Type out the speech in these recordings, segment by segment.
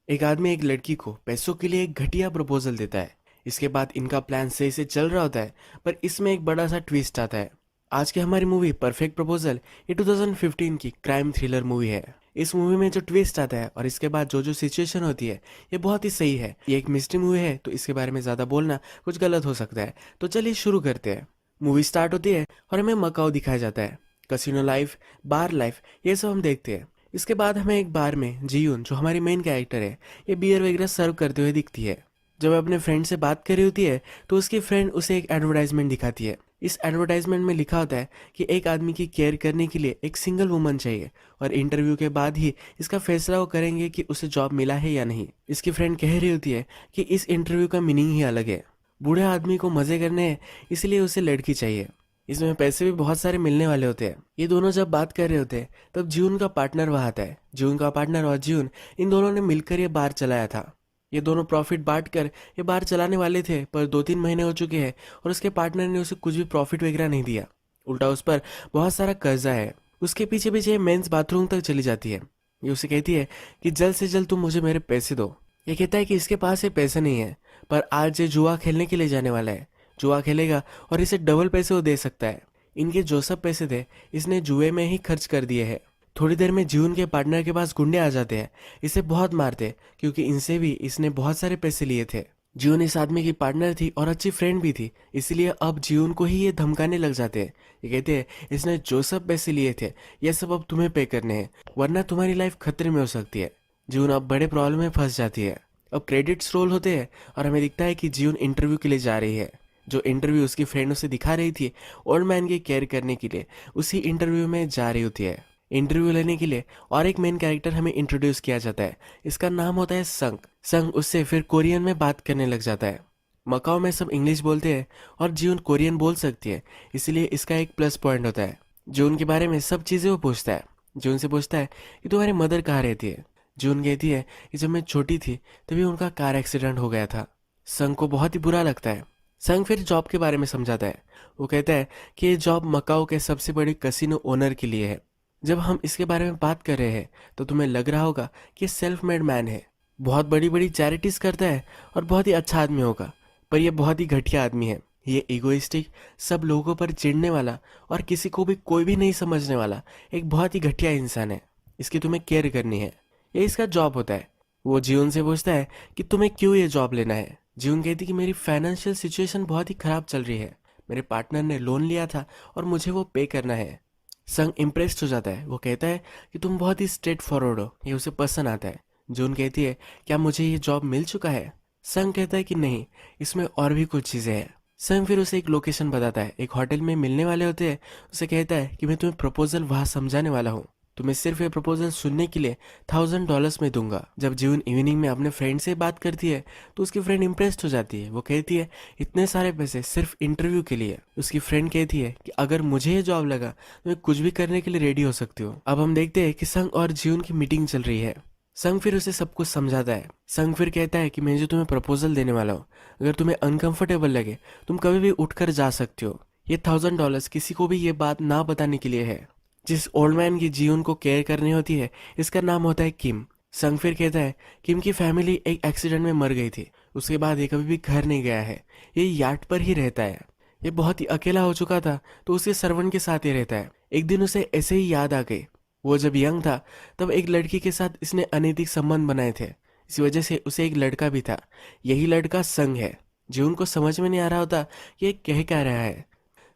एक आदमी एक लड़की को पैसों के लिए एक घटिया प्रपोजल देता है। इसके बाद इनका प्लान सही से चल रहा होता है, पर इसमें एक बड़ा सा ट्विस्ट आता है। आज की हमारी मूवी परफेक्ट प्रपोजल ये 2015 की क्राइम थ्रिलर मूवी है। इस मूवी में जो ट्विस्ट आता है और इसके बाद जो जो सिचुएशन होती है ये बहुत ही सही है। ये एक मिस्ट्री मूवी है तो इसके बारे में ज़्यादा बोलना कुछ गलत हो सकता है, तो चलिए शुरू करते हैं। मूवी स्टार्ट होती है और हमें मकाओ दिखाया जाता है। कसिनो लाइफ, बार लाइफ, ये सब हम देखते हैं। इसके बाद हमें एक बार में जीयून जो हमारी मेन कैरेक्टर है ये बियर वगैरह सर्व करते हुए दिखती है। जब वह अपने फ्रेंड से बात कर रही होती है तो उसकी फ्रेंड उसे एक एडवर्टाइजमेंट दिखाती है। इस एडवर्टाइजमेंट में लिखा होता है कि एक आदमी की केयर करने के लिए एक सिंगल वुमन चाहिए और इंटरव्यू के बाद ही इसका फैसला वो करेंगे कि उसे जॉब मिला है या नहीं। इसकी फ्रेंड कह रही होती है कि इस इंटरव्यू का मीनिंग ही अलग है। बूढ़े आदमी को मजे करने हैं, इसलिए उसे लड़की चाहिए। इसमें पैसे भी बहुत सारे मिलने वाले होते हैं। ये दोनों जब बात कर रहे होते हैं तब जून का पार्टनर वहां आता है। जून का पार्टनर और जून इन दोनों ने मिलकर ये बार चलाया था। ये दोनों प्रॉफिट बांट कर ये बार चलाने वाले थे, पर 2-3 महीने हो चुके हैं और उसके पार्टनर ने उसे कुछ भी प्रॉफिट वगैरह नहीं दिया। उल्टा उस पर बहुत सारा कर्जा है। उसके पीछे पीछे मेंस बाथरूम तक चली जाती है। ये उसे कहती है कि जल्द से जल्द तुम मुझे मेरे पैसे दो। ये कहता है कि इसके पास ये पैसे नहीं है, पर आज ये जुआ खेलने के लिए जाने वाला है। जुआ खेलेगा और इसे डबल पैसे वो दे सकता है। इनके जो सब पैसे थे इसने जुए में ही खर्च कर दिए हैं। थोड़ी देर में जीवन के पार्टनर के पास गुंडे आ जाते हैं। इसे बहुत मारते क्योंकि इनसे भी इसने बहुत सारे पैसे लिए थे। जीवन इस आदमी की पार्टनर थी और अच्छी फ्रेंड भी थी, इसलिए अब जीवन को ही ये धमकाने लग जाते हैं। ये कहते हैं इसने जो सब पैसे लिए थे ये सब अब तुम्हें पे करने हैं, वरना तुम्हारी लाइफ खतरे में हो सकती है। जीवन अब बड़े प्रॉब्लम में फंस जाती है। अब क्रेडिट्स रोल होते हैं और हमें दिखता है कि जीवन इंटरव्यू के लिए जा रही है। जो इंटरव्यू उसकी फ्रेंड उसे दिखा रही थी ओल्ड मैन की केयर करने के लिए, उसी इंटरव्यू में जा रही होती है। इंटरव्यू लेने के लिए और एक मेन कैरेक्टर हमें इंट्रोड्यूस किया जाता है। इसका नाम होता है संग। संग उससे फिर कोरियन में बात करने लग जाता है। मकाओ में सब इंग्लिश बोलते हैं और जीवन कोरियन बोल सकती है, इसलिए इसका एक प्लस पॉइंट होता है। जून के बारे में सब चीज़ें वो पूछता है। जून से पूछता है कि तुम्हारी मदर कहाँ रहती है। जून कहती है कि जब मैं छोटी थी तभी उनका कार एक्सीडेंट हो गया था। संग को बहुत ही बुरा लगता है। संग फिर जॉब के बारे में समझाता है। वो कहता है कि ये जॉब मकाओ के सबसे बड़े कसिनो ओनर के लिए है। जब हम इसके बारे में बात कर रहे हैं तो तुम्हें लग रहा होगा कि सेल्फ मेड मैन है, बहुत बड़ी बड़ी चैरिटीज करता है और बहुत ही अच्छा आदमी होगा, पर यह बहुत ही घटिया आदमी है। ये इगोइस्टिक, सब लोगों पर चिढ़ने वाला और किसी को भी कोई भी नहीं समझने वाला एक बहुत ही घटिया इंसान है। इसकी तुम्हें केयर करनी है, ये इसका जॉब होता है। वो जीवन से पूछता है कि तुम्हें क्यों ये जॉब लेना है। जीवन कहती कि मेरी फाइनेंशियल सिचुएशन बहुत ही खराब चल रही है। मेरे पार्टनर ने लोन लिया था और मुझे वो पे करना है। संग इम्प्रेस्ड हो जाता है। वो कहता है कि तुम बहुत ही स्ट्रेट फॉरवर्ड हो, ये उसे पसंद आता है। जून कहती है क्या मुझे ये जॉब मिल चुका है। संग कहता है कि नहीं, इसमें और भी कुछ चीज़ें हैं। संग फिर उसे एक लोकेशन बताता है, एक होटल में मिलने वाले होते हैं। उसे कहता है कि मैं तुम्हें प्रपोजल वहाँ समझाने वाला हूँ, तुम्हें सिर्फ ये प्रपोजल सुनने के लिए $1000 में दूंगा। जब जीवन इवनिंग में अपने फ्रेंड से बात करती है तो उसकी फ्रेंड इम्प्रेस्ड हो जाती है। वो कहती है इतने सारे पैसे सिर्फ इंटरव्यू के लिए। उसकी फ्रेंड कहती है कि अगर मुझे ये जॉब लगा तो मैं कुछ भी करने के लिए रेडी हो सकती हूँ। अब हम देखते हैं कि संग और जीवन की मीटिंग चल रही है। संग फिर उसे सब कुछ समझाता है। संग फिर कहता है कि मैं जो तुम्हें प्रपोजल देने वाला हूँ, अगर तुम्हें अनकंफर्टेबल लगे तुम कभी भी उठकर जा सकते हो। ये $1000 किसी को भी ये बात ना बताने के लिए है। जिस ओल्ड मैन की जीवन को केयर करनी होती है इसका नाम होता है किम। संग फिर कहता है किम की फैमिली एक एक्सीडेंट में मर गई थी, उसके बाद ये कभी भी घर नहीं गया है, ये यार्ड पर ही रहता है। ये बहुत ही अकेला हो चुका था तो उसके सर्वेंट के साथ ही रहता है। एक दिन उसे ऐसे ही याद आ गई, वो जब यंग था तब एक लड़की के साथ इसने अनैतिक संबंध बनाए थे। इसी वजह से उसे एक लड़का भी था, यही लड़का संग है। जीवन को समझ में नहीं आ रहा होता कि ये कह क्या रहा है।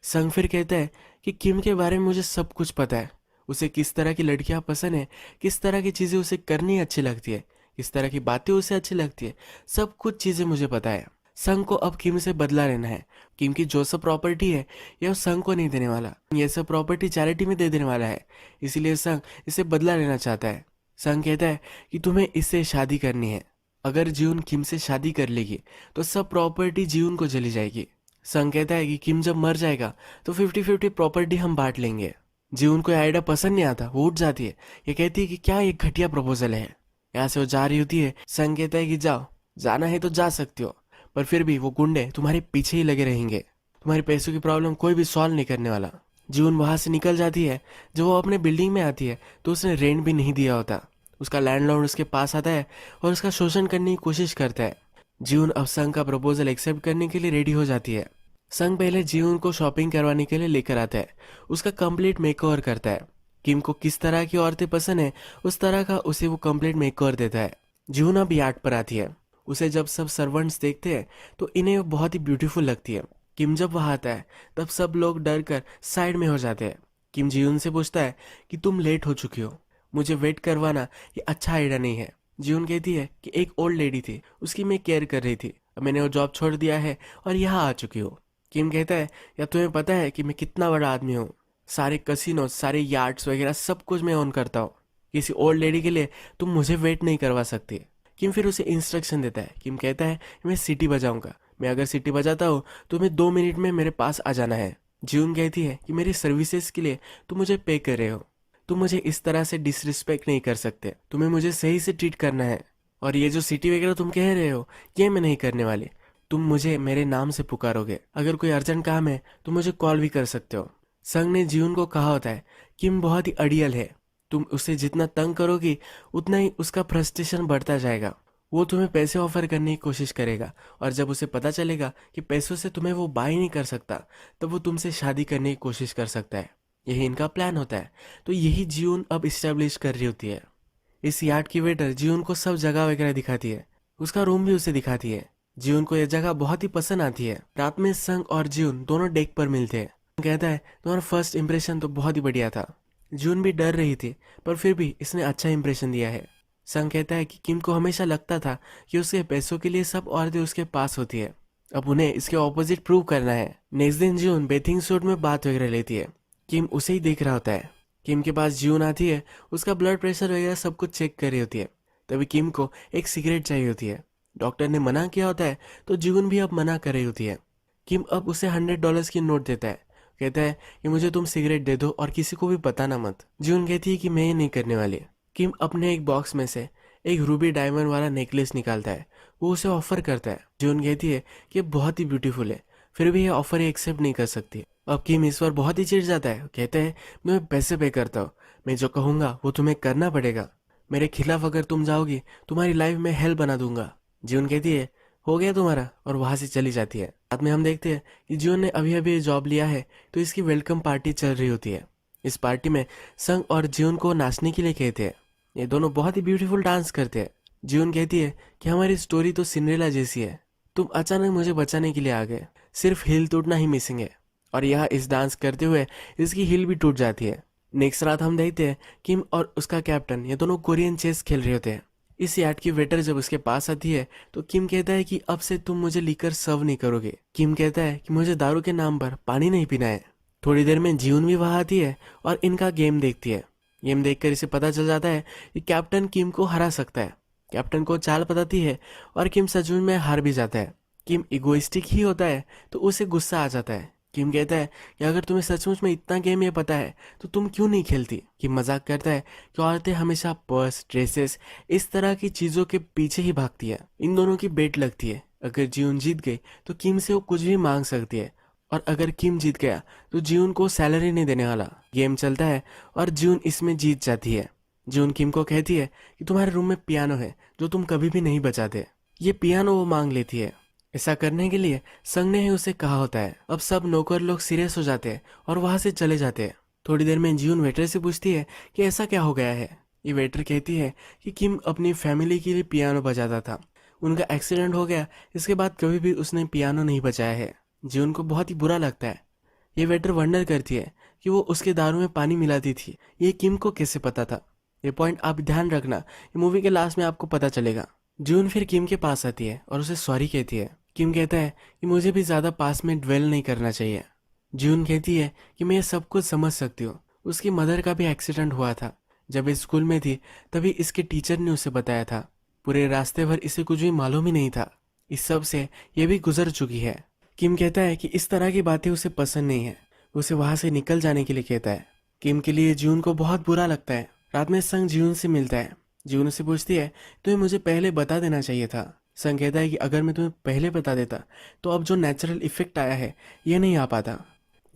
संग फिर कहता है कि किम के बारे में मुझे सब कुछ पता है। उसे किस तरह की लड़कियां पसंद है, किस तरह की चीज़ें उसे करनी अच्छी लगती है, किस तरह की बातें उसे अच्छी लगती है, सब कुछ चीज़ें मुझे पता है। संग को अब किम से बदला लेना है। किम की जो सब प्रॉपर्टी है यह संग को नहीं देने वाला, यह सब प्रॉपर्टी चैरिटी में दे देने वाला है, इसीलिए संग इसे बदला लेना चाहता है। संग कहता है कि तुम्हें इससे शादी करनी है। अगर जीवन किम से शादी कर लेगी तो सब प्रॉपर्टी जीवन को चली जाएगी। संग कहता है कि किम जब मर जाएगा तो 50-50 प्रॉपर्टी हम बांट लेंगे। जीवन को आइडिया पसंद नहीं आता, वो उठ जाती है। ये कहती है कि क्या एक घटिया प्रपोजल है। यहाँ से वो जा रही होती है। संग कहता है कि जाओ, जाना है तो जा सकती हो, पर फिर भी वो गुंडे तुम्हारे पीछे ही लगे रहेंगे। तुम्हारी पैसों की प्रॉब्लम कोई भी सॉल्व नहीं करने वाला। जीवन वहां से निकल जाती है। जब वो अपने बिल्डिंग में आती है तो उसने रेंट भी नहीं दिया होता। उसका लैंडलॉर्ड उसके पास आता है और उसका शोषण करने की कोशिश करता है। जीवन अब संग का प्रपोजल एक्सेप्ट करने के लिए रेडी हो जाती है। संग पहले जीवन को शॉपिंग करवाने के लिए लेकर आता है, उसका कंप्लीट मेकओवर करता है। किम को किस तरह की औरतें पसंद है उस तरह का उसे वो कंप्लीट मेकओवर देता है। जीवन अब यार्ड पर आती है। उसे जब सब सर्वेंट्स देखते हैं तो इन्हें वो बहुत ही ब्यूटीफुल लगती है। किम जब वहां आता है तब सब लोग डर कर साइड में हो जाते हैं। किम जीवन से पूछता है कि तुम लेट हो चुकी हो, मुझे वेट करवाना ये अच्छा आइडिया नहीं है। जीवन कहती है कि एक ओल्ड लेडी थी, उसकी मैं केयर कर रही थी, अब मैंने वो जॉब छोड़ दिया है और यहाँ आ चुकी हूँ। किम कहता है या तुम्हें पता है कि मैं कितना बड़ा आदमी हूँ, सारे कसिनो सारे यार्ड्स वगैरह सब कुछ मैं ओन करता हूँ, किसी ओल्ड लेडी के लिए तुम मुझे वेट नहीं करवा सकती। किम फिर उसे इंस्ट्रक्शन देता है। किम कहता है मैं सीटी बजाऊंगा, मैं अगर सीटी बजाता हूँ तो तुम्हें 2 मिनट में मेरे पास आ जाना है। जून कहती है कि मेरी सर्विसेज के लिए तुम मुझे पे कर रहे हो, तुम मुझे इस तरह से डिसरिस्पेक्ट नहीं कर सकते, तुम्हें मुझे सही से ट्रीट करना है। और ये जो सिटी वगैरह तुम कह रहे हो ये मैं नहीं करने वाली, तुम मुझे मेरे नाम से पुकारोगे, अगर कोई अर्जेंट काम है तो मुझे कॉल भी कर सकते हो। संग ने जीवन को कहा होता है किम बहुत ही अड़ियल है, तुम उसे जितना तंग करोगी उतना ही उसका फ्रस्ट्रेशन बढ़ता जाएगा, वो तुम्हें पैसे ऑफर करने की कोशिश करेगा और जब उसे पता चलेगा कि पैसों से तुम्हें वो बाय नहीं कर सकता तब वो तुमसे शादी करने की कोशिश कर सकता है। यही इनका प्लान होता है। तो यही जीवन अब इस्टेब्लिश कर रही होती है। इस यार्ड की वेटर जीवन को सब जगह वगैरह दिखाती है, उसका रूम भी उसे दिखाती है। जीवन को यह जगह बहुत ही पसंद आती है। रात में संग और जीवन दोनों डेक पर मिलते हैं। कहता है तुम्हारा फर्स्ट इंप्रेशन तो बहुत ही बढ़िया था। जून भी डर रही थी पर फिर भी इसने अच्छा इंप्रेशन दिया है। संग कहता है कि किम को हमेशा लगता था कि उसके पैसों के लिए सब औरतें उसके पास होती है, अब उन्हें इसके ऑपोजिट प्रूव करना है। नेक्स्ट दिन जून बेथिंग सूट में बात वगैरह लेती है। किम उसे ही देख रहा होता है। किम के पास जून आती है, उसका ब्लड प्रेशर वगैरह सब कुछ चेक कर रही होती है। तभी किम को एक सिगरेट चाहिए होती है। डॉक्टर ने मना किया होता है तो जून भी अब मना कर रही होती है। किम अब उसे $100 की नोट देता है, कहता है कि मुझे तुम सिगरेट दे दो और किसी को भी बताना मत। जून कहती है कि मैं ये नहीं करने वाली। किम अपने एक बॉक्स में से एक रूबी डायमंड वाला नेकलेस निकालता है, वो उसे ऑफर करता है। जून कहती है कि बहुत ही ब्यूटीफुल है, फिर भी ये ऑफर एक्सेप्ट नहीं कर सकती। अब किम इस बार बहुत ही चिढ़ जाता है, कहता है मैं पैसे पे करता हूँ, मैं जो कहूँगा वो तुम्हें करना पड़ेगा, मेरे खिलाफ अगर तुम जाओगी तुम्हारी लाइफ में हेल बना दूंगा। जून कहती है हो गया तुम्हारा और वहां से चली जाती है। बाद में हम देखते हैं कि जून ने अभी अभी जॉब लिया है तो इसकी वेलकम पार्टी चल रही होती है। इस पार्टी में संग और जून को नाचने के लिए कहते हैं। ये दोनों बहुत ही ब्यूटीफुल डांस करते हैं। जून कहती है कि हमारी स्टोरी तो सिंड्रेला जैसी है, तुम अचानक मुझे बचाने के लिए आ गए, सिर्फ हिल टूटना ही मिसिंग है। और यहाँ इस डांस करते हुए इसकी हिल भी टूट जाती है। नेक्स्ट रात हम देखते हैं किम और उसका कैप्टन ये दोनों कोरियन चेस खेल रहे होते हैं। इस यार्ड की वेटर जब उसके पास आती है तो किम कहता है कि अब से तुम मुझे लिकर सर्व नहीं करोगे। किम कहता है कि मुझे दारू के नाम पर पानी नहीं पीना है। थोड़ी देर में जीवन भी वहां आती है और इनका गेम देखती है। गेम देखकर इसे पता चल जाता है कि कैप्टन किम को हरा सकता है। कैप्टन को चाल बताती है और किम सच में हार भी जाता है। किम इगोइस्टिक ही होता है तो उसे गुस्सा आ जाता है। किम कहता है कि अगर तुम्हें सचमुच में इतना गेम ये पता है तो तुम क्यों नहीं खेलती। किम मजाक करता है कि औरतें हमेशा पर्स ड्रेसेस इस तरह की चीजों के पीछे ही भागती है। इन दोनों की बेट लगती है, अगर जीवन जीत गई तो किम से वो कुछ भी मांग सकती है और अगर किम जीत गया तो जीवन को सैलरी नहीं देने वाला। गेम चलता है और जीवन इसमें जीत जाती है। जीवन किम को कहती है कि तुम्हारे रूम में पियानो है जो तुम कभी भी नहीं बजाते, ये पियानो वो मांग लेती है। ऐसा करने के लिए संग ने ही उसे कहा होता है। अब सब नौकर लोग सीरियस हो जाते हैं और वहां से चले जाते हैं। थोड़ी देर में जीवन वेटर से पूछती है कि ऐसा क्या हो गया है। ये वेटर कहती है कि किम अपनी फैमिली के लिए पियानो बजाता था, उनका एक्सीडेंट हो गया, इसके बाद कभी भी उसने पियानो नहीं बजाया है। जीवन को बहुत ही बुरा लगता है। ये वेटर वंडर करती है कि वो उसके दारू में पानी मिलाती थी, ये किम को कैसे पता था। ये पॉइंट आप ध्यान रखना, ये मूवी के लास्ट में आपको पता चलेगा। जून फिर किम के पास आती है और उसे सॉरी कहती है। किम कहता है कि मुझे भी ज्यादा पास में ड्वेल नहीं करना चाहिए। जून कहती है कि मैं ये सब कुछ समझ सकती हूँ, उसकी मदर का भी एक्सीडेंट हुआ था, जब ये स्कूल में थी तभी इसके टीचर ने उसे बताया था, पूरे रास्ते भर इसे कुछ भी मालूम ही नहीं था, इस सब से ये भी गुजर चुकी है। किम कहता है कि इस तरह की बातें उसे पसंद नहीं है, उसे वहां से निकल जाने के लिए कहता है। किम के लिए जून को बहुत बुरा लगता है। रात में संग जून से मिलता है। जून से पूछती है तुम्हें मुझे पहले बता देना चाहिए था। संग कहता है कि अगर मैं तुम्हें पहले बता देता तो अब जो नेचुरल इफेक्ट आया है ये नहीं आ पाता।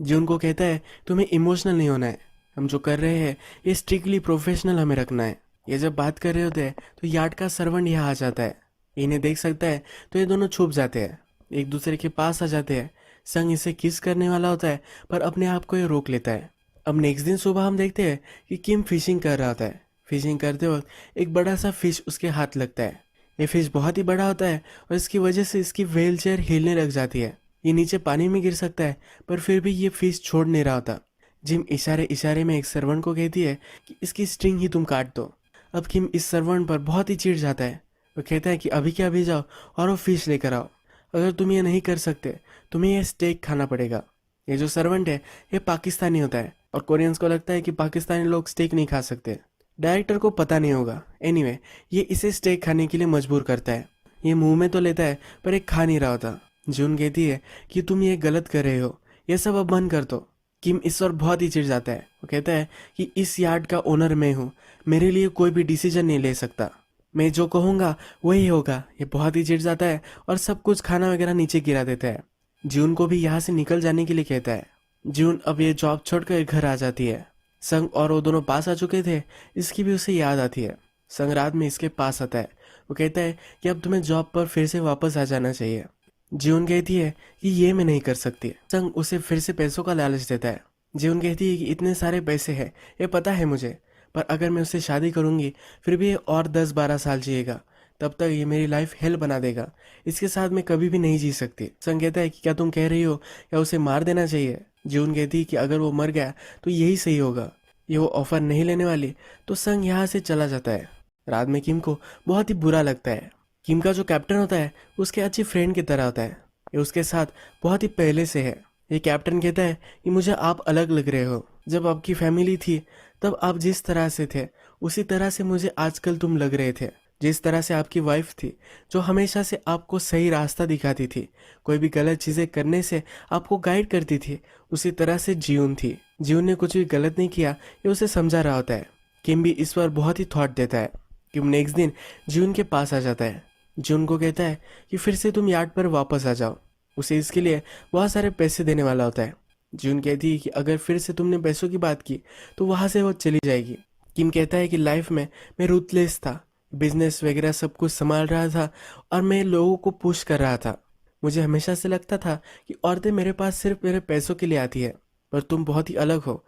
जून को कहता है तुम्हें इमोशनल नहीं होना है, हम जो कर रहे हैं ये स्ट्रिक्टली प्रोफेशनल हमें रखना है। ये जब बात कर रहे होते हैं तो यार्ड का सर्वेंट यहाँ आ जाता है। इन्हें देख सकता है तो ये दोनों छुप जाते हैं, एक दूसरे के पास आ जाते हैं। संग इसे किस करने वाला होता है पर अपने आप को ये रोक लेता है। अब नेक्स्ट दिन सुबह हम देखते हैं कि किम फिशिंग कर रहा होता है। फिशिंग करते वक्त एक बड़ा सा फिश उसके हाथ लगता है। ये फिश बहुत ही बड़ा होता है और इसकी वजह से इसकी व्हेल चेयर हिलने लग जाती है। ये नीचे पानी में गिर सकता है पर फिर भी ये फिश छोड़ नहीं रहा होता। जिम इशारे इशारे में एक सर्वेंट को कहती है कि इसकी स्ट्रिंग ही तुम काट दो। अब किम इस सर्वेंट पर बहुत ही चिढ़ जाता है। वो कहता है कि अभी के अभी जाओ और वो फिश लेकर आओ। अगर तुम ये नहीं कर सकते तुम्हें ये स्टेक खाना पड़ेगा। ये जो सर्वेंट है ये पाकिस्तानी होता है और कोरियंस को लगता है कि पाकिस्तानी लोग स्टेक नहीं खा सकते। डायरेक्टर को पता नहीं होगा। एनीवे ये इसे स्टेक खाने के लिए मजबूर करता है। ये मुंह में तो लेता है पर एक खा नहीं रहा होता। जून कहती है कि तुम ये गलत कर रहे हो, ये सब अब बंद कर दो। किम इस और बहुत ही चिढ़ जाता है। वो कहता है कि इस यार्ड का ओनर मैं हूँ, मेरे लिए कोई भी डिसीजन नहीं ले सकता, मैं जो कहूँगा वही होगा। ये बहुत ही चिढ़ जाता है और सब कुछ खाना वगैरह नीचे गिरा देता है। जून को भी यहाँ से निकल जाने के लिए कहता है। जून अब ये जॉब छोड़कर घर आ जाती है। संग और वो दोनों पास आ चुके थे, इसकी भी उसे याद आती है। संग रात में इसके पास आता है। वो कहता है कि अब तुम्हें जॉब पर फिर से वापस आ जाना चाहिए। जीवन कहती है कि ये मैं नहीं कर सकती। संग उसे फिर से पैसों का लालच देता है। जीवन कहती है कि इतने सारे पैसे हैं, ये पता है मुझे, पर अगर मैं उससे शादी करूंगी फिर भी ये और 10-12 साल जिएगा, तब तक ये मेरी लाइफ हेल बना देगा। इसके साथ मैं कभी भी नहीं जी सकती। संग कहता है कि क्या तुम कह रही हो या उसे मार देना चाहिए। जीवन कहती है कि अगर वो मर गया तो यही सही होगा। ये वो ऑफर नहीं लेने वाली तो संग यहाँ से चला जाता है। रात में किम को बहुत ही बुरा लगता है। किम का जो कैप्टन होता है उसके अच्छी फ्रेंड की तरह होता है। ये उसके साथ बहुत ही पहले से है। ये कैप्टन कहता है कि मुझे आप अलग लग रहे हो। जब आपकी फैमिली थी तब आप जिस तरह से थे उसी तरह से मुझे आजकल तुम लग रहे थे। जिस तरह से आपकी वाइफ थी जो हमेशा से आपको सही रास्ता दिखाती थी, कोई भी गलत चीज़ें करने से आपको गाइड करती थी, उसी तरह से जीवन थी। जीवन ने कुछ भी गलत नहीं किया, ये उसे समझा रहा होता है। किम भी इस पर बहुत ही थॉट देता है। किम नेक्स्ट दिन जीवन के पास आ जाता है। जीवन को कहता है कि फिर से तुम यार्ड पर वापस आ जाओ। उसे इसके लिए बहुत सारे पैसे देने वाला होता है। जीवन कहती है कि अगर फिर से तुमने पैसों की बात की तो वहाँ से वो चली जाएगी। किम कहता है कि लाइफ में मैं रूथलेस था, बिजनेस वगैरह सब कुछ संभाल रहा था और मैं लोगों को पुश कर रहा था। मुझे हमेशा से लगता था कि औरतें मेरे पास सिर्फ मेरे पैसों के लिए आती है, पर तुम बहुत ही अलग हो।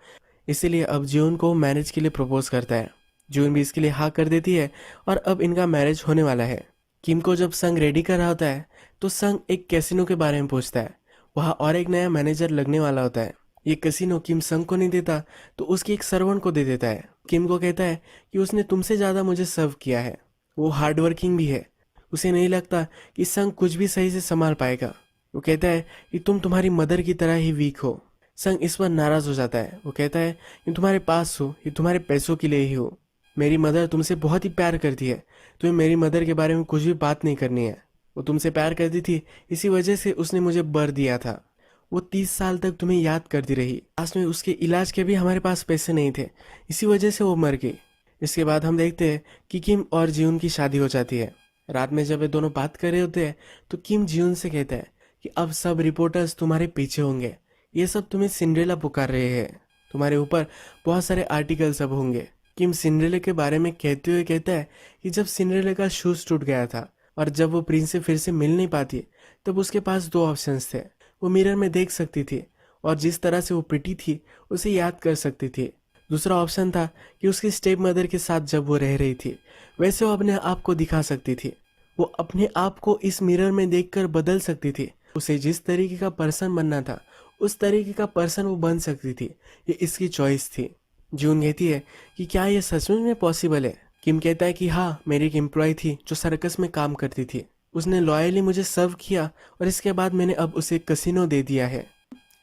इसीलिए अब जीवन को मैरिज के लिए प्रपोज करता है। जीवन भी इसके लिए हाँ कर देती है और अब इनका मैरिज होने वाला है। किम को जब संग रेडी कर रहा होता है तो संग एक कैसीनो के बारे में पूछता है। वहाँ और एक नया मैनेजर लगने वाला होता है। ये कैसीनो किम संग को नहीं देता तो उसकी एक सर्वेंट को दे देता है। किम को कहता है कि उसने तुमसे ज़्यादा मुझे सर्व किया है, वो हार्ड वर्किंग भी है। उसे नहीं लगता कि संग कुछ भी सही से संभाल पाएगा। वो कहता है कि तुम तुम्हारी मदर की तरह ही वीक हो। संग इस पर नाराज हो जाता है। वो कहता है कि तुम्हारे पास हो ये तुम्हारे पैसों के लिए ही हो। मेरी मदर तुमसे बहुत ही प्यार करती है, तुम्हें मेरी मदर के बारे में कुछ भी बात नहीं करनी है। वो तुमसे प्यार करती थी, इसी वजह से उसने मुझे बर दिया था। वो 30 साल तक तुम्हें याद करती रही। लास्ट में उसके इलाज के भी हमारे पास पैसे नहीं थे, इसी वजह से वो मर गई। इसके बाद हम देखते हैं कि किम और जीवन की शादी हो जाती है। रात में जब ये दोनों बात कर रहे होते हैं तो किम जीवन से कहता है कि अब सब रिपोर्टर्स तुम्हारे पीछे होंगे, ये सब तुम्हें सिंड्रेला पुकार रहे हैं, तुम्हारे ऊपर बहुत सारे आर्टिकल सब होंगे। किम सिंड्रेला के बारे में कहते हुए कहता है कि जब सिंड्रेला का शूज टूट गया था और जब वो प्रिंस से फिर से मिल नहीं पाती तब उसके पास दो ऑप्शंस थे। वो मिरर में देख सकती थी और जिस तरह से वो प्रिटी थी उसे याद कर सकती थी। दूसरा ऑप्शन था कि उसकी स्टेप मदर के साथ जब वो रह रही थी वैसे वो अपने आप को दिखा सकती थी। वो अपने आप को इस मिरर में देखकर बदल सकती थी। उसे जिस तरीके का पर्सन बनना था उस तरीके का पर्सन वो बन सकती थी। ये इसकी चॉइस थी। जून कहती है कि क्या ये सचमुच में पॉसिबल है। किम कहता है कि हाँ, मेरी एक एम्प्लॉय थी जो सर्कस में काम करती थी, उसने लॉयली मुझे सर्व किया और इसके बाद मैंने अब उसे कसिनो दे दिया है।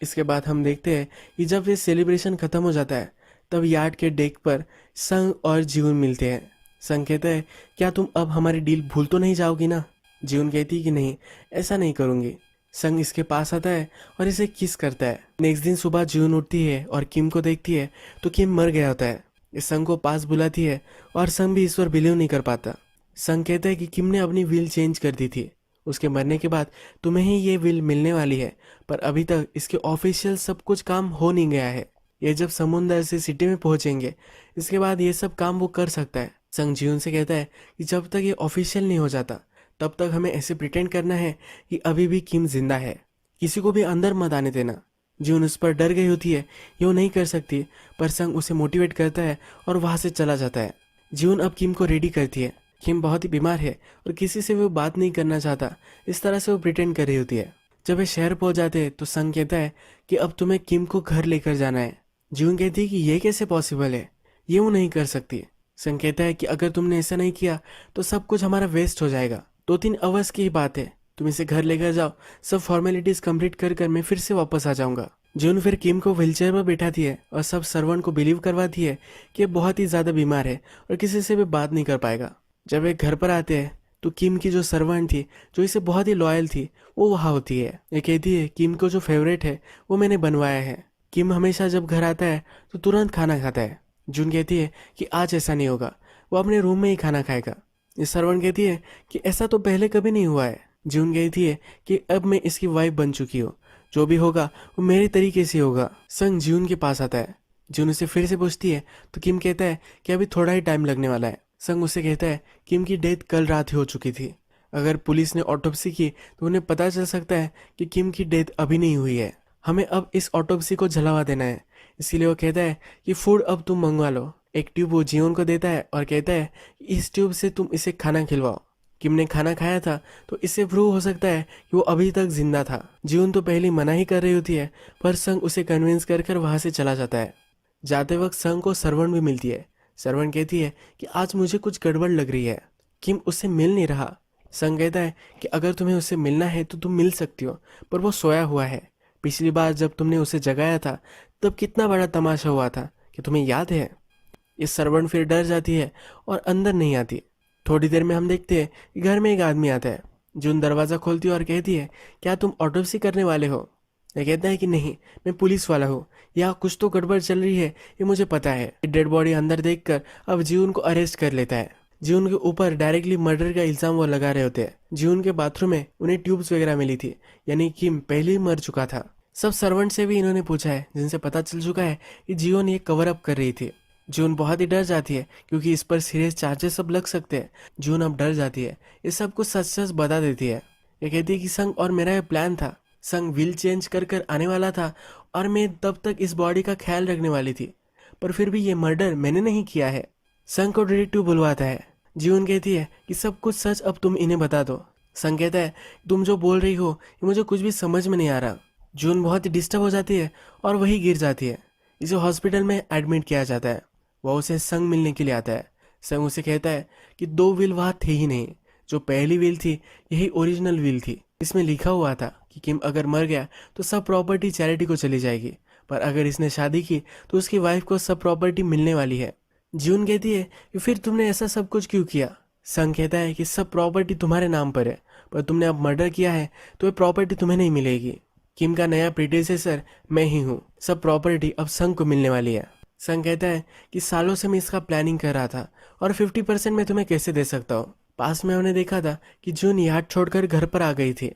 इसके बाद हम देखते हैं कि जब ये सेलिब्रेशन खत्म हो जाता है तब यार्ड के डेक पर संग और जीवन मिलते हैं। संग कहता है क्या तुम अब हमारी डील भूल तो नहीं जाओगी ना। जीवन कहती है कि नहीं, ऐसा नहीं करूँगी। संग इसके पास आता है और इसे किस करता है। नेक्स्ट दिन सुबह जीवन उठती है और किम को देखती है तो किम मर गया होता है। ये संग को पास बुलाती है और संग भी इस पर बिलीव नहीं कर पाता। संग कहता है कि किम ने अपनी विल चेंज कर दी थी, उसके मरने के बाद तुम्हें ही ये विल मिलने वाली है, पर अभी तक इसके ऑफिशियल सब कुछ काम हो नहीं गया है। ये जब समुंदर से सिटी में पहुंचेंगे इसके बाद ये सब काम वो कर सकता है। संग जीवन से कहता है कि जब तक ये ऑफिशियल नहीं हो जाता तब तक हमें ऐसे प्रिटेंड करना है कि अभी भी किम जिंदा है, किसी को भी अंदर मत आने देना। जीवन उस पर डर गई होती है, ये वो नहीं कर सकती, पर संग उसे मोटिवेट करता है और वहां से चला जाता है। जीवन अब किम को रेडी करती है। किम बहुत ही बीमार है और किसी से वो बात नहीं करना चाहता, इस तरह से वो प्रिटेंड कर रही होती है। जब वे शहर पहुंच जाते हैं तो संग कहता है कि अब तुम्हें किम को घर लेकर जाना है। जीवन कहती है कि ये कैसे पॉसिबल है, ये वो नहीं कर सकती। संग कहता है कि अगर तुमने ऐसा नहीं किया तो सब कुछ हमारा वेस्ट हो जाएगा। 2-3 आवर्स की ही बात है, तुम इसे घर लेकर जाओ, सब फॉर्मेलिटीज कंप्लीट कर कर मैं फिर से वापस आ जाऊंगा। जून फिर किम को व्हीलचेयर पर बैठाती है और सब सर्वेंट को बिलीव करवाती है कि ये बहुत ही ज्यादा बीमार है और किसी से भी बात नहीं कर पाएगा। जब वे घर पर आते हैं तो किम की जो सर्वेंट थी, जो इसे बहुत ही लॉयल थी, वो वहाँ होती है। ये कहती है किम को जो फेवरेट है वो मैंने बनवाया है। किम हमेशा जब घर आता है तो तुरंत खाना खाता है। जून कहती है कि आज ऐसा नहीं होगा, वो अपने रूम में ही खाना खाएगा। ये सर्वेंट कहती है कि ऐसा तो पहले कभी नहीं हुआ है। जून कहती है कि अब मैं इसकी वाइफ बन चुकी हूँ, जो भी होगा वो मेरे तरीके से होगा। संग जून के पास आता है। जून उसे फिर से पूछती है तो किम कहता है कि अभी थोड़ा ही टाइम लगने वाला है। संग उसे कहता है किम की डेथ कल रात ही हो चुकी थी, अगर पुलिस ने ऑटोप्सी की तो उन्हें पता चल सकता है कि किम की डेथ अभी नहीं हुई है। हमें अब इस ऑटोप्सी को जलावा देना है, इसीलिए वो कहता है कि फूड अब तुम मंगवा लो। एक ट्यूब वो जीवन को देता है और कहता है इस ट्यूब से तुम इसे खाना खिलवाओ। किम ने खाना खाया था तो इससे प्रूव हो सकता है कि वो अभी तक जिंदा था। जीवन तो पहले मना ही कर रही होती है, पर संग उसे कन्विंस कर कर वहां से चला जाता है। जाते वक्त संग को सर्वेंट भी मिलती है। सर्वेंट कहती है कि आज मुझे कुछ गड़बड़ लग रही है, किम उससे मिल नहीं रहा। संग कहता है कि अगर तुम्हें उससे मिलना है तो तुम मिल सकती हो, पर वो सोया हुआ है। पिछली बार जब तुमने उसे जगाया था तब कितना बड़ा तमाशा हुआ था, कि तुम्हें याद है। ये सर्वेंट फिर डर जाती है और अंदर नहीं आती। थोड़ी देर में हम देखते हैं कि घर में एक आदमी आता है। जून दरवाज़ा खोलती है और कहती है क्या तुम ऑटोप्सी करने वाले हो। ये कहता है कि नहीं, मैं पुलिस वाला हूँ, यहाँ कुछ तो गड़बड़ चल रही है, ये मुझे पता है। डेड बॉडी अंदर देखकर अब जीवन को अरेस्ट कर लेता है। जीवन के ऊपर डायरेक्टली मर्डर का इल्जाम वो लगा रहे होते हैं। जीवन के बाथरूम में उन्हें ट्यूब्स वगैरह मिली थी, यानी किम पहले ही मर चुका था। सब सर्वेंट से भी इन्होंने पूछा है, जिनसे पता चल चुका है कि जीवन ये कवर अप कर रही थी। जून बहुत ही डर जाती है क्योंकि इस पर सीरियस चार्जेस सब लग सकते हैं। जून अब डर जाती है, ये सब कुछ सच सच बता देती है। ये कहती है कि संग और मेरा ये प्लान था, संग व्हील चेंज कर कर आने वाला था और मैं तब तक इस बॉडी का ख्याल रखने वाली थी, पर फिर भी ये मर्डर मैंने नहीं किया है। संग को डिटेक्टिव बुलवाता है। जीवन कहती है कि सब कुछ सच अब तुम इन्हें बता दो। संग कहता है तुम जो बोल रही हो ये मुझे कुछ भी समझ में नहीं आ रहा। जून बहुत ही डिस्टर्ब हो जाती है और वही गिर जाती है। इसे हॉस्पिटल में एडमिट किया जाता है। वह उसे संग मिलने के लिए आता है। संग उसे कहता है कि 2 व्हील वहाँ थे ही नहीं, जो पहली व्हील थी यही ओरिजिनल व्हील थी। इसमें लिखा हुआ था कि किम अगर मर गया तो सब प्रॉपर्टी चैरिटी को चली जाएगी, पर अगर इसने शादी की तो उसकी वाइफ को सब प्रॉपर्टी मिलने वाली है। जून कहती है कि फिर तुमने ऐसा सब कुछ क्यों किया। संग कहता है कि सब प्रॉपर्टी तुम्हारे नाम पर है, पर तुमने अब मर्डर किया है तो ये प्रॉपर्टी तुम्हें नहीं मिलेगी। किम का नया प्रीडेसेसर मैं ही हूँ, सब प्रॉपर्टी अब संग को मिलने वाली है। संग कहता है कि सालों से मैं इसका प्लानिंग कर रहा था और 50% मैं तुम्हें कैसे दे सकता हूँ। पास में हमने देखा था कि जून याद छोड़कर घर पर आ गई थी।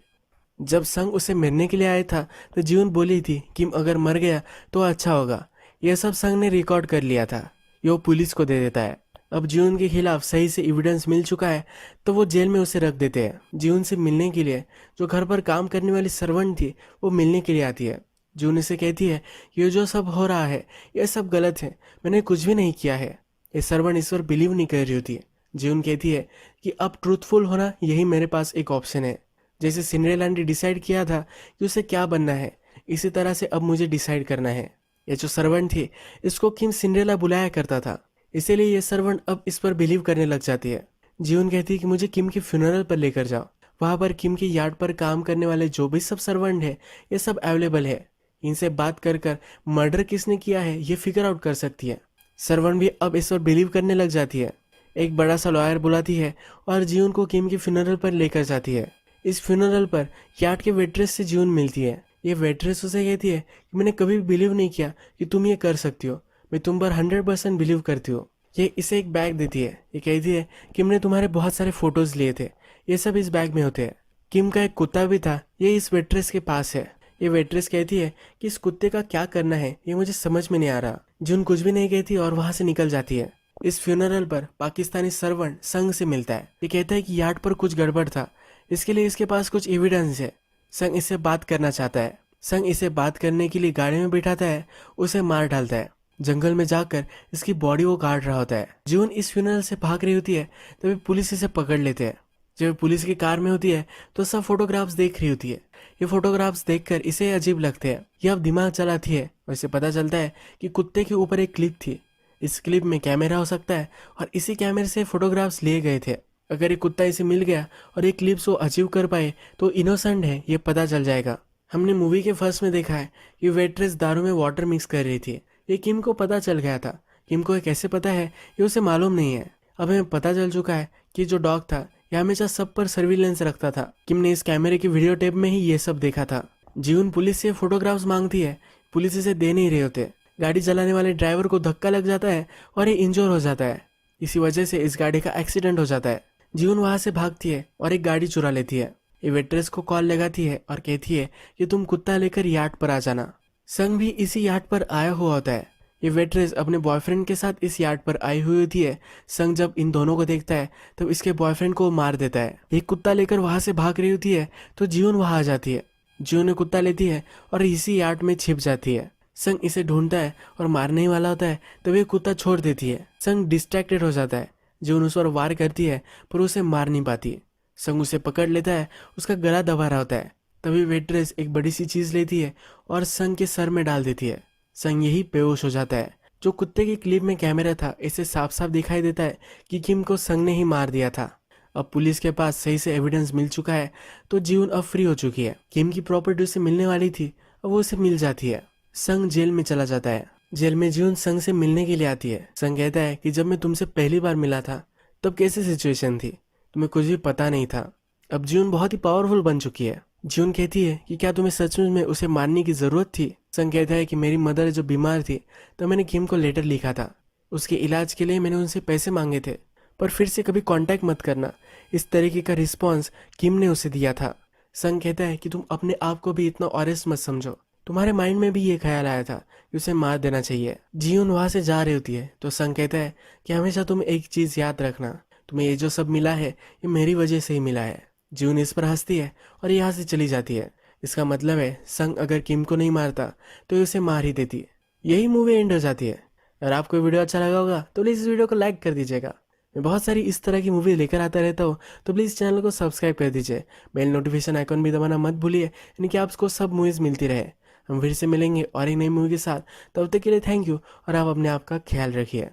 जब संग उसे मिलने के लिए आया था तो जून बोली थी कि अगर मर गया तो अच्छा होगा। यह सब संग ने रिकॉर्ड कर लिया था, ये वो पुलिस को दे देता है। अब जून के खिलाफ सही से एविडेंस मिल चुका है तो वो जेल में उसे रख देते हैं। जून से मिलने के लिए जो घर पर काम करने वाली सर्वेंट थी वो मिलने के लिए आती है। जून इसे कहती है ये जो सब हो रहा है ये सब गलत है, मैंने कुछ भी नहीं किया है। ये सर्वेंट इस पर बिलीव नहीं कर रही होती है। जून कहती है कि अब ट्रूथफुल होना यही मेरे पास एक ऑप्शन है। जैसे सिंड्रेला ने डिसाइड किया था कि उसे क्या बनना है, इसी तरह से अब मुझे डिसाइड करना है। ये जो सर्वेंट थी इसको किम सिंड्रेला बुलाया करता था, इसीलिए ये सर्वेंट अब इस पर बिलीव करने लग जाती है। जीवन कहती है कि मुझे किम के फ्यूनरल पर लेकर जाओ, वहां पर किम के यार्ड पर काम करने वाले जो भी सब सर्वेंट है ये सब अवेलेबल है। इनसे बात कर कर मर्डर किसने किया है ये फिगर आउट कर सकती है। सर्वेंट भी अब इस पर बिलीव करने लग जाती है। एक बड़ा सा लॉयर बुलाती है और जीवन को किम के फ्यूनरल पर लेकर जाती है। इस फ्यूनरल पर यार्ड के वेट्रेस से जीवन मिलती है। ये वेट्रेस उसे कहती है कि मैंने कभी भी बिलीव नहीं किया कि तुम ये कर सकती हो, मैं तुम पर 100% बिलीव करती हूँ। ये इसे एक बैग देती है। ये कहती है किम ने तुम्हारे बहुत सारे फोटोज लिए थे, ये सब इस बैग में होते हैं। किम का एक कुत्ता भी था, ये इस वेट्रेस के पास है। ये वेट्रेस कहती है कि इस कुत्ते का क्या करना है ये मुझे समझ में नहीं आ रहा। जून कुछ भी नहीं कहती और वहां से निकल जाती है। इस फ्यूनरल पर पाकिस्तानी सर्वेंट संग से मिलता है। ये कहता है कि यार्ड पर कुछ गड़बड़ था, इसके लिए इसके पास कुछ एविडेंस है। संग इससे बात करना चाहता है। संग इसे बात करने के लिए गाड़ी में बिठाता है, उसे मार डालता है। जंगल में जाकर इसकी बॉडी वो काट रहा होता है। जून इस फ्यूनरल से भाग रही होती है, तभी पुलिस इसे पकड़ लेते हैं। जब पुलिस की कार में होती है तो सब फोटोग्राफ्स देख रही होती है। ये फोटोग्राफ्स देखकर इसे अजीब लगते हैं। ये अब दिमाग चलाती है और इसे पता चलता है कि कुत्ते के ऊपर एक क्लिप थी। इस क्लिप में कैमरा हो सकता है और इसी कैमरे से फोटोग्राफ्स लिए गए थे। अगर ये कुत्ता इसे मिल गया और ये क्लिप्स वो अचीव कर पाए तो इनोसेंट है ये पता चल जाएगा। हमने मूवी के फर्स्ट में देखा है कि वेट्रेस दारू में वाटर मिक्स कर रही थी। ये किम को पता चल गया था। किम को ये कैसे पता है ये उसे मालूम नहीं है। अब हमें पता चल चुका है कि जो डॉग था ये हमेशा सब पर सर्विलेंस रखता था। किम ने इस कैमरे की वीडियो टेप में ही ये सब देखा था। जीवन पुलिस से फोटोग्राफ्स मांगती है, पुलिस इसे दे नहीं रहे होते। गाड़ी चलाने वाले ड्राइवर को धक्का लग जाता है और ये इंजोर हो जाता है। इसी वजह से इस गाड़ी का एक्सीडेंट हो जाता है। जीवन वहां से भागती है और एक गाड़ी चुरा लेती है। ये वेट्रेस को कॉल लगाती है और कहती है कि तुम कुत्ता लेकर यार्ड पर आ जाना। संग भी इसी यार्ड पर आया हुआ होता है। ये वेट्रेस अपने बॉयफ्रेंड के साथ इस यार्ड पर आई हुई होती है। संग जब इन दोनों को देखता है तब इसके बॉयफ्रेंड को मार देता है। एक कुत्ता लेकर वहां से भाग रही होती है तो जीवन वहां आ जाती है। जीवन ने कुत्ता लेती है और इसी यार्ड में छिप जाती है। संग इसे ढूंढता है और मारने ही वाला होता है तब ये कुत्ता छोड़ देती है। संग डिस्ट्रैक्टेड हो जाता है। जीवन उस पर वार करती है पर उसे मार नहीं पाती। संग उसे पकड़ लेता है, उसका गला दबा रहा होता है। तभी वेट्रेस एक बड़ी सी चीज लेती है और संग के सर में डाल देती है। संग यही बेहोश हो जाता है। जो कुत्ते की क्लिप में कैमरा था इसे साफ साफ दिखाई देता है कि किम को संग ने ही मार दिया था। अब पुलिस के पास सही से एविडेंस मिल चुका है तो जीवन अब फ्री हो चुकी है। किम की प्रॉपर्टी उसे मिलने वाली थी, अब वो उसे मिल जाती है। संग जेल में चला जाता है। जेल में जीवन संग से मिलने के लिए आती है। संग कहता है कि जब मैं तुमसे पहली बार मिला था तब कैसी सिचुएशन थी, तुम्हें कुछ भी पता नहीं था। अब जीवन बहुत ही पावरफुल बन चुकी है। जीवन कहती है कि क्या तुम्हें सचमुच में उसे मारने की जरूरत थी। संग कहता है कि मेरी मदर जो बीमार थी तो मैंने किम को लेटर लिखा था। उसके इलाज के लिए मैंने उनसे पैसे मांगे थे, पर फिर से कभी कांटेक्ट मत करना। इस तरीके का रिस्पॉन्स किम ने उसे दिया था। संग कहता है कि तुम अपने आप को भी इतना ऑनेस्ट मत समझो, तुम्हारे माइंड में भी ये ख्याल आया था कि उसे मार देना चाहिए। जीवन वहां से जा रही होती है तो संग कहता है कि हमेशा तुम एक चीज याद रखना, तुम्हें ये जो सब मिला है ये मेरी वजह से ही मिला है। जीवन इस पर हंसती है और यहाँ से चली जाती है। इसका मतलब है संग अगर किम को नहीं मारता तो ये उसे मार ही देती। यही मूवी एंड हो जाती है। अगर आपको वीडियो अच्छा लगा होगा तो प्लीज़ इस वीडियो को लाइक कर दीजिएगा। मैं बहुत सारी इस तरह की मूवी लेकर आता रहता हूँ, तो प्लीज़ चैनल को सब्सक्राइब कर दीजिए। बेल नोटिफिकेशन आइकॉन भी दबाना मत भूलिए, यानी कि आपको सब मूवीज़ मिलती रहे। हम फिर से मिलेंगे और एक नई मूवी के साथ। तब तक के लिए थैंक यू और आप अपने आप का ख्याल रखिए।